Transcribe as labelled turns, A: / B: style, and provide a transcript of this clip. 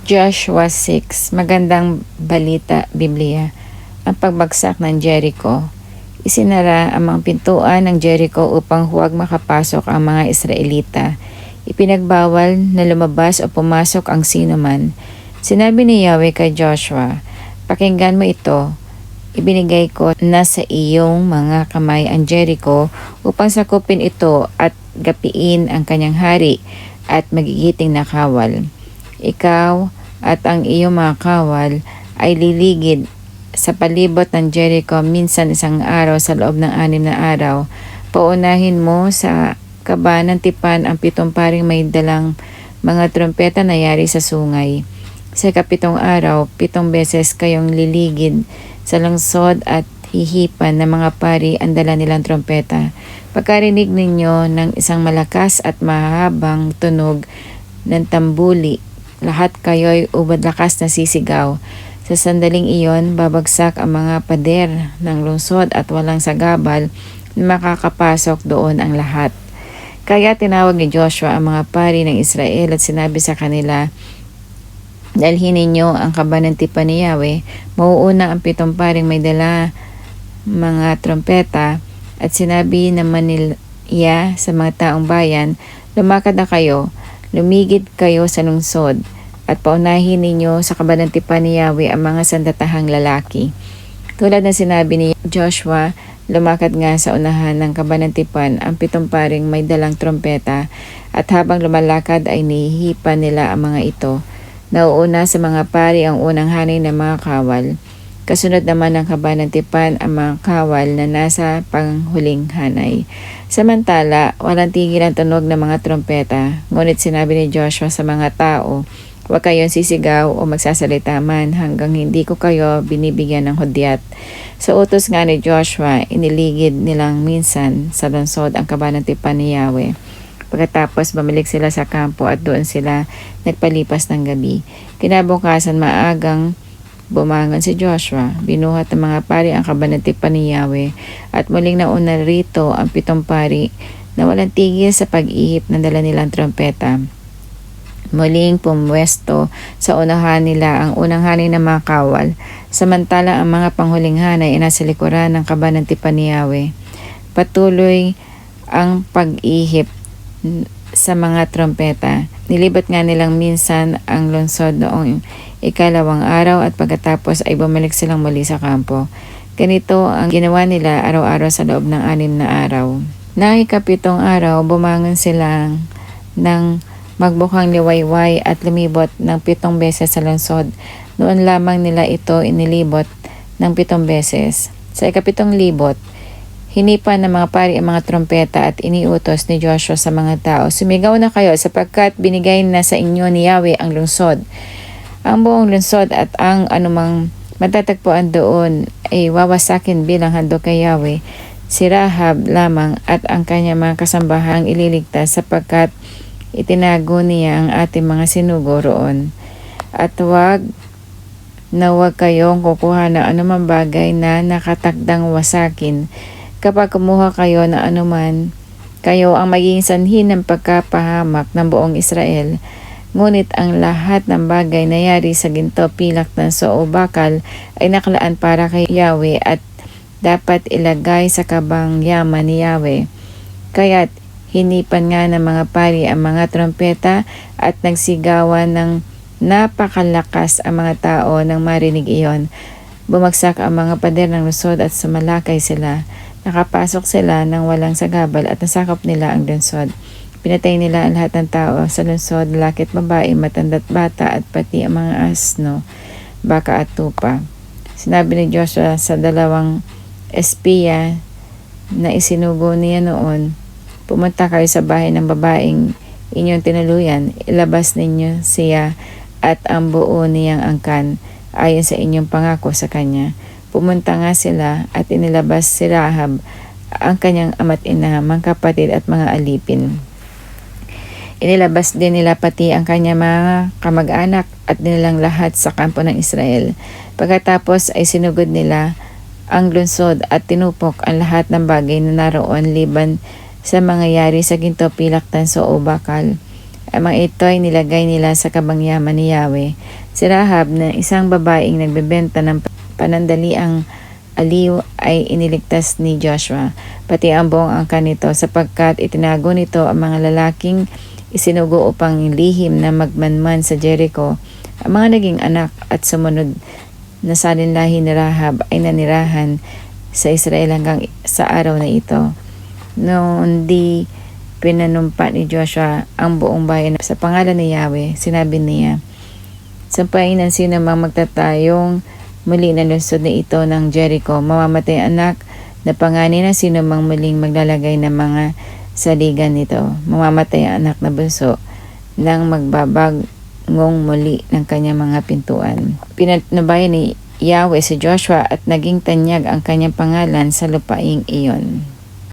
A: Joshua 6, magandang balita, Biblia. Ang pagbagsak ng Jericho. Isinara ang mga pintuan ng Jericho upang huwag makapasok ang mga Israelita. Ipinagbawal na lumabas o pumasok ang sinuman. Sinabi ni Yahweh kay Joshua, "Pakinggan mo ito. Ibinigay ko na sa iyong mga kamay ang Jericho upang sakupin ito at gapiin ang kanyang hari at magigiting na kawal. Ikaw at ang iyong mga kawal ay liligid sa palibot ng Jericho minsan isang araw sa loob ng 6 na araw. Paunahin mo sa kaba ng tipan ang 7 paring may dalang mga trompeta na yari sa sungay. Sa ika-7 araw, 7 beses kayong liligid sa lungsod at hihipan ng mga pari ang dala nilang trompeta. Pagkarinig ninyo ng isang malakas at mahabang tunog ng tambuli, lahat kayo'y ubad lakas na sisigaw. Sa sandaling iyon, babagsak ang mga pader ng lungsod at walang sagabal na makakapasok doon ang lahat." Kaya tinawag ni Joshua ang mga pari ng Israel at sinabi sa kanila, "Dalhin ninyo ang kaba ng tipan ni Yahweh. Mauuna ang 7 paring may dala mga trompeta." At sinabi naman niya sa mga taong bayan, "Lumakad na kayo, lumigid kayo sa lungsod, at paunahin ninyo sa kaba ng tipan ni Yahweh ang mga sandatahang lalaki." Tulad na sinabi ni Joshua, lumakad nga sa unahan ng kaba ng tipan ang 7 paring may dalang trompeta, at habang lumalakad ay nihihipan nila ang mga ito. Nauuna sa mga pari ang unang hanay ng mga kawal. Kasunod naman ng kaba ng tipan ang mga kawal na nasa panghuling hanay. Samantala, walang tigil ang tunog ng mga trompeta. Ngunit sinabi ni Joshua sa mga tao, "Huwag kayong sisigaw o magsasalita man hanggang hindi ko kayo binibigyan ng hudyat." Sa utos nga ni Joshua, iniligid nilang minsan sa lungsod ang kaba ng tipan ni Yahweh. Pagkatapos bumalik sila sa kampo at doon sila nagpalipas ng gabi. Kinabukasan maagang bumangon si Joshua, binuhat ng mga pari ang kaba ng tipan ni Yahweh, at muling nauna rito ang 7 pari na walang tigil sa pag-ihip ng dala nilang trompeta. Muling pumwesto sa unahan nila ang unang hanay ng mga kawal, samantala ang mga panghuling hanay ay nasa likuran ng kaba ng tipan ni Yahweh. Patuloy ang pag-ihip sa mga trompeta. Nilibat nga nilang minsan ang lungsod noong 2 araw at pagkatapos ay bumalik silang muli sa kampo. Ganito ang ginawa nila araw-araw sa loob ng 6 na araw. Nang ika-7 araw, bumangon sila ng magbukang liwayway at lumibot ng 7 beses sa lungsod. Noon lamang nila ito inilibot ng 7 beses. Sa ika-7 libot, hinipan ng mga pari ang mga trompeta at iniutos ni Joshua sa mga tao, "Sumigaw na kayo sapagkat binigay na sa inyo ni Yahweh ang lungsod. Ang buong lungsod at ang anumang matatagpuan doon ay wawasakin bilang handog kay Yahweh. Si Rahab lamang at ang kanyang mga kasambahang ililigtas sapagkat itinago niya ang ating mga sinugo roon. At huwag kayong kukuha ng anumang bagay na nakatakdang wasakin. Kapag kumuha kayo ng anuman, kayo ang magiging sanhi ng pagkapahamak ng buong Israel. Ngunit ang lahat ng bagay na yari sa ginto, pilak, tanso o bakal ay nakalaan para kay Yahweh at dapat ilagay sa kabang yaman ni Yahweh." Kaya't hinipan nga ng mga pari ang mga trompeta at nagsigawan ng napakalakas ang mga tao nang marinig iyon. Bumagsak ang mga pader ng lungsod at sumalakay sila. Nakapasok sila ng walang sagabal at nasakop nila ang lungsod. Pinatay nila ang lahat ng tao sa lungsod, lalaki at babae, matanda't bata at pati ang mga asno, baka at tupa. Sinabi ni Joshua sa 2 espiya na isinugo niya noon, "Pumunta kayo sa bahay ng babaeng inyong tinuluyan, ilabas ninyo siya at ang buo niyang angkan ayon sa inyong pangako sa kanya." Pumunta nga sila at inilabas si Rahab, ang kanyang ama't ina, mga kapatid at mga alipin. Inilabas din nila pati ang kanyang mga kamag-anak at nilang lahat sa kampo ng Israel. Pagkatapos ay sinugod nila ang lungsod at tinupok ang lahat ng bagay na naroon liban sa mga yari sa ginto, pilak, tanso o bakal. Ang mga ito ay nilagay nila sa kabangyaman ni Yahweh. Si Rahab na isang babaeng nagbebenta ng panandaliang aliw ay iniligtas ni Joshua, pati ang buong angkan nito, sapagkat itinago nito ang mga lalaking isinugo upang lihim na magmanman sa Jericho. Ang mga naging anak at sumunod na salinlahi ni Rahab ay nanirahan sa Israel hanggang sa araw na ito. Noon di pinanumpa ni Joshua ang buong bayan sa pangalan ni Yahweh, sinabi niya, sampain ng sino mang magtatayong muli na lungsod na ito ng Jericho, mamamatay anak na panganin ng sino mang muling maglalagay ng mga saligan nito, mamamatay ang anak na bunso nang magbabagong muli ng kanyang mga pintuan. Pinatnubayan ni Yahweh si Joshua at naging tanyag ang kanyang pangalan sa lupaing iyon.